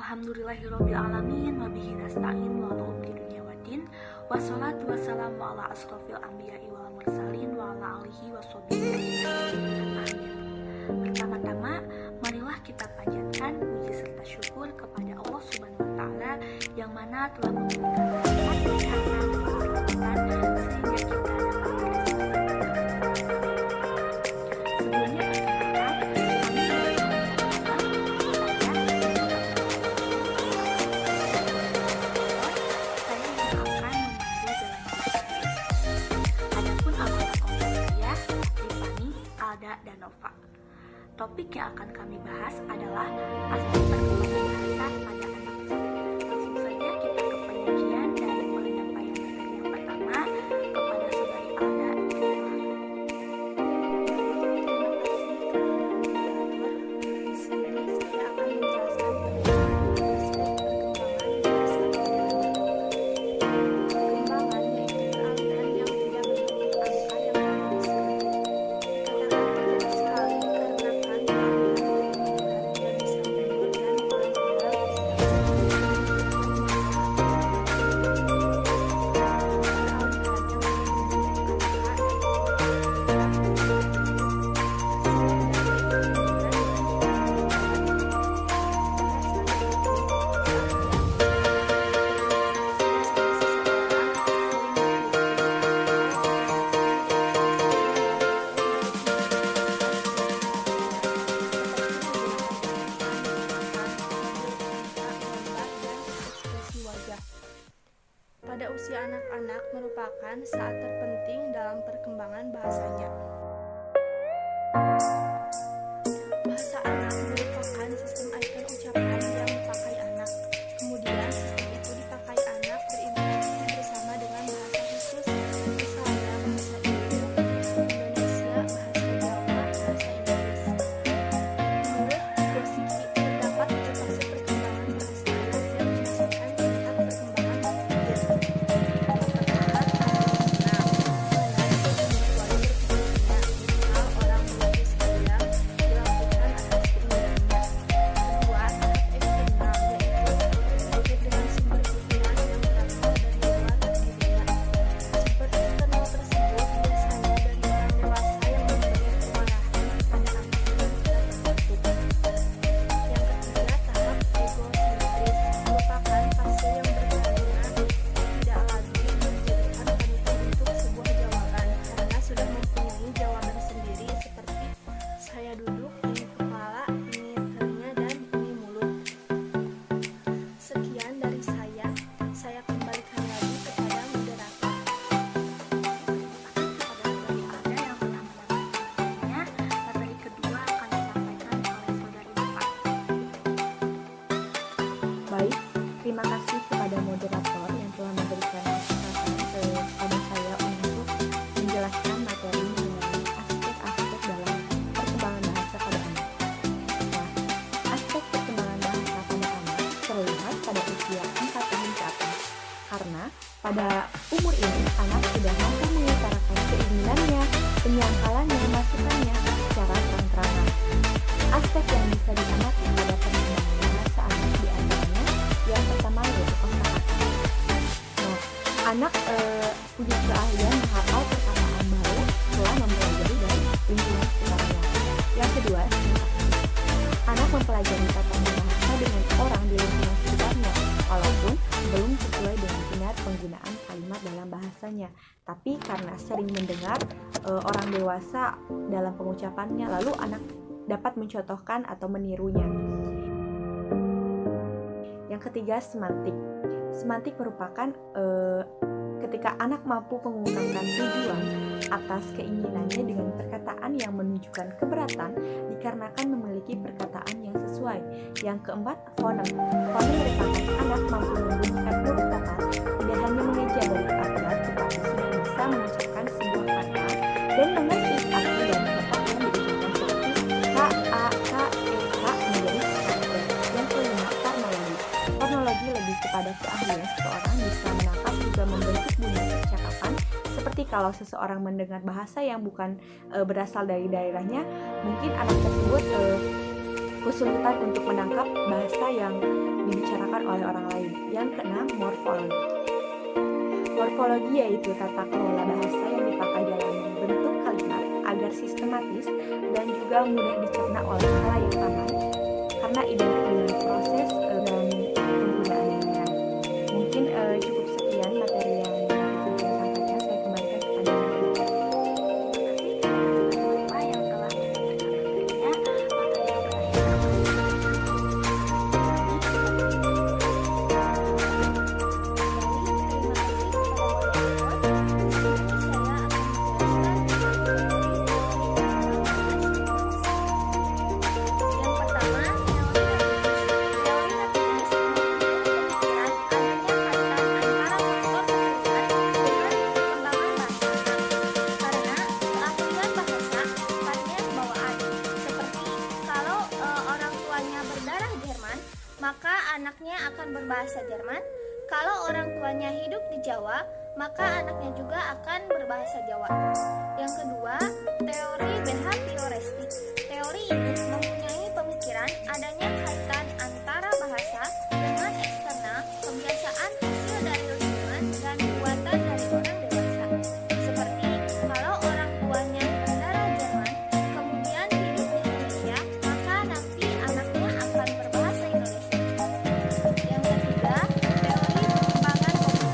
Alhamdulillahirabbil alamin wa bihi nasta'in wa ala umuri dunya waddin. Wassalatu wassalamu ala asrofil anbiya'i wal mursalin wa ala alihi washabihi ajmain. Pertama-tama, marilah kita panjatkan puji serta syukur kepada Allah Subhanahu wa taala yang mana telah memberikan rahmat, kesehatan, dan keselamatan sehingga kita dapat sebelumnya dan Nova. Topik yang akan kami bahas adalah aspek perkembangan bahasa pada anak kecil. Langsung saja kita ke penyajian dari penyampaian materi yang pertama kepada saudari Alda. Di sini saya akan menjelaskan perkembangan yaitu kealian yang tidak memiliki angka yang konsisten. Pada usia anak-anak merupakan saat terpenting dalam perkembangan bahasanya. Bahasa anak merupakan sistem icon ucapan yang dipakai anak. Kemudian sistem itu dipakai anak berinteraksi bersama dengan bahasa khusus, misalnya bahasa Ibu, Indonesia, bahasa Jawa, bahasa Inggris. Menurut Vygotsky, terdapat 7 fase perkembangan bahasa anak yang berdasarkan tingkat perkembangan Baik, terima kasih kepada moderator yang telah memberikan kesempatan kepada saya untuk menjelaskan materi mengenai aspek-aspek dalam perkembangan bahasa pada anak. Nah, aspek perkembangan bahasa pada anak terlihat pada usia 4 tahun ke atas, karena pada umur ini anak sudah mampu mengutarakan keinginannya, penyangkalannya, masukannya secara terang-terangan. Aspek yang bisa diamati pada perkembangan bahasa anak di antaranya yang pertama yaitu kosakata. Nah, anak punya keahlian menghafal perkataan baru setelah mempelajari dari lingkungan sekitarnya. Yang kedua, sintaksi. Anak mempelajari tata bahasa dengan orang di lingkungan sekitarnya, walaupun belum sesuai dengan benar penggunaan kalimat dalam bahasanya, tapi karena sering mendengar orang dewasa dalam pengucapannya, lalu anak dapat mencontohkan atau menirunya. Yang ketiga, semantik. Semantik merupakan ketika anak mampu mengungkapkan tujuan atas keinginannya dengan perkataan yang menunjukkan keberatan dikarenakan memiliki perkataan yang sesuai. Yang keempat, fonem. Fonem merupakan anak mampu membunyikan huruf kata, tidak hanya mengeja dari abjad, tetapi sudah bisa mengucapkan sebuah kata dan mengerti arti dan tempat yang diucapkan seperti k, a, k, e, k menjadi kata. Yang kelima, fonologi. Fonologi lebih kepada keahlian seseorang bisa menangkap juga membentuk bunyi percakapan. Seperti kalau seseorang mendengar bahasa yang bukan berasal dari daerahnya, mungkin anak tersebut kesulitan untuk menangkap bahasa bahasa yang dibicarakan oleh orang lain. Yang keenam, morfologi. Morfologi yaitu tata kelola bahasa yang dipakai dalam bentuk kalimat agar sistematis dan juga mudah dicerna oleh khalayak ramai karena identik dengan proses dan penggunaannya. Mungkin cukup sekian materi yang bisa saya sampaikan. Saya kembalikan kepada Ibu. Terima kasih kepada maka anaknya akan berbahasa Jerman. Kalau orang tuanya hidup di Jawa, maka anaknya juga akan berbahasa Jawa. Yang kedua, teori behavioristik. Teori ini mempunyai pemikiran adanya kaitan antara bahasa dengan eksternal, kebiasaan hasil dari lingkungan, dan buatan dari orang dewasa. Seperti kalau orang tuanya berdarah Jerman, kemudian hidup di Indonesia, maka nanti anaknya akan berbahasa Indonesia. Yang ketiga, teori perkembangan kognitif.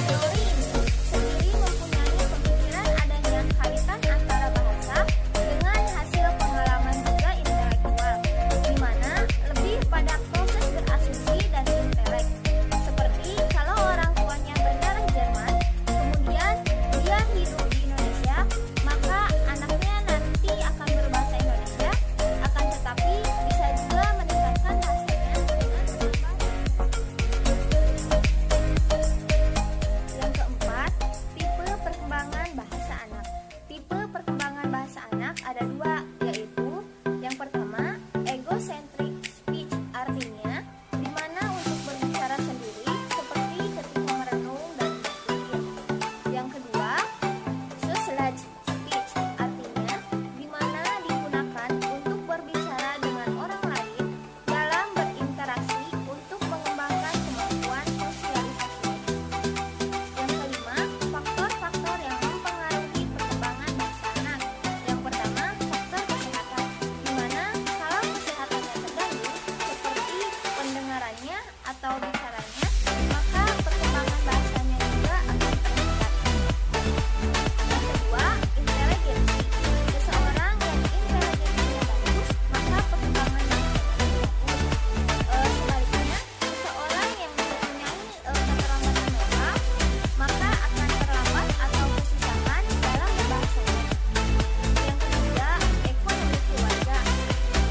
Teori ini sendiri mempunyai pemikiran adanya kaitan antara bahasa dengan hasil pengalaman juga intelektual, di mana lebih pada proses berasumsi dan intelek. Seperti kalau orang tuanya berdarah Jerman, kemudian dia hidup di Indonesia, maka anaknya nanti akan berbahasa Indonesia, akan tetapi bisa juga meningkatkan bahasanya dengan menambah. Yang keempat, tipe perkembangan bahasa anak. Tipe perkembangan bahasa anak ada dua, yaitu yang pertama, egocentric speech, artinya di mana untuk berbicara sendiri seperti ketika merenung dan berpikir. Yang kedua, socialized speech, artinya di mana digunakan untuk berbicara dengan orang lain dalam berinteraksi untuk mengembangkan kemampuan sosialisasi. Yang kelima, faktor-faktor yang mempengaruhi perkembangan bahasa anak. Yang pertama, faktor kesehatan, di mana kalau kesehatannya terganggu, seperti pendengarannya atau bicaranya, maka perkembangan bahasanya juga akan terhambat. Yang kedua, inteligensi. Seseorang yang inteligensinya bagus, maka perkembangan bahasanya bagus. Sebaliknya, seseorang yang mempunyai keterlambatan mental, maka akan terlambat atau kesusahan dalam berbahasanya. Yang ketiga, ekonomi keluarga.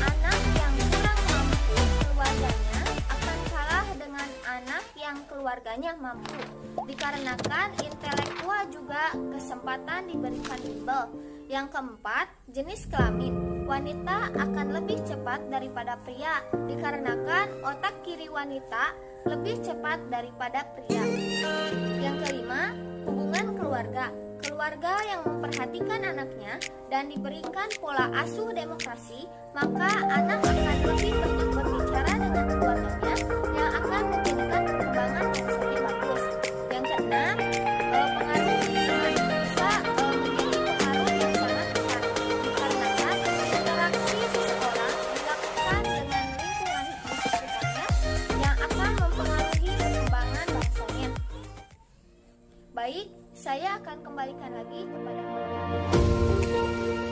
Anak yang kurang mampu keluarganya akan kalah dengan anak yang keluarganya mampu, dikarenakan intelektual juga kesempatan diberikan bimbel. Yang keempat, jenis kelamin. Wanita akan lebih cepat daripada pria, dikarenakan otak kiri wanita lebih cepat daripada pria. Yang kelima, hubungan keluarga. Keluarga yang memperhatikan anaknya dan diberikan pola asuh demokrasi, maka anak akan lebih banyak berbicara dengan keluarganya yang akan menjadikan perkembangan bahasanya bagus. Yang keenam, pengaruh lingkungan bisa menjadi pengaruh yang sangat besar, dikarenakan interaksi seseorang dilakukan dengan lingkungan di sekitarnya yang akan mempengaruhi perkembangan bahasanya. Baik, saya akan kembalikan lagi kepada moderator.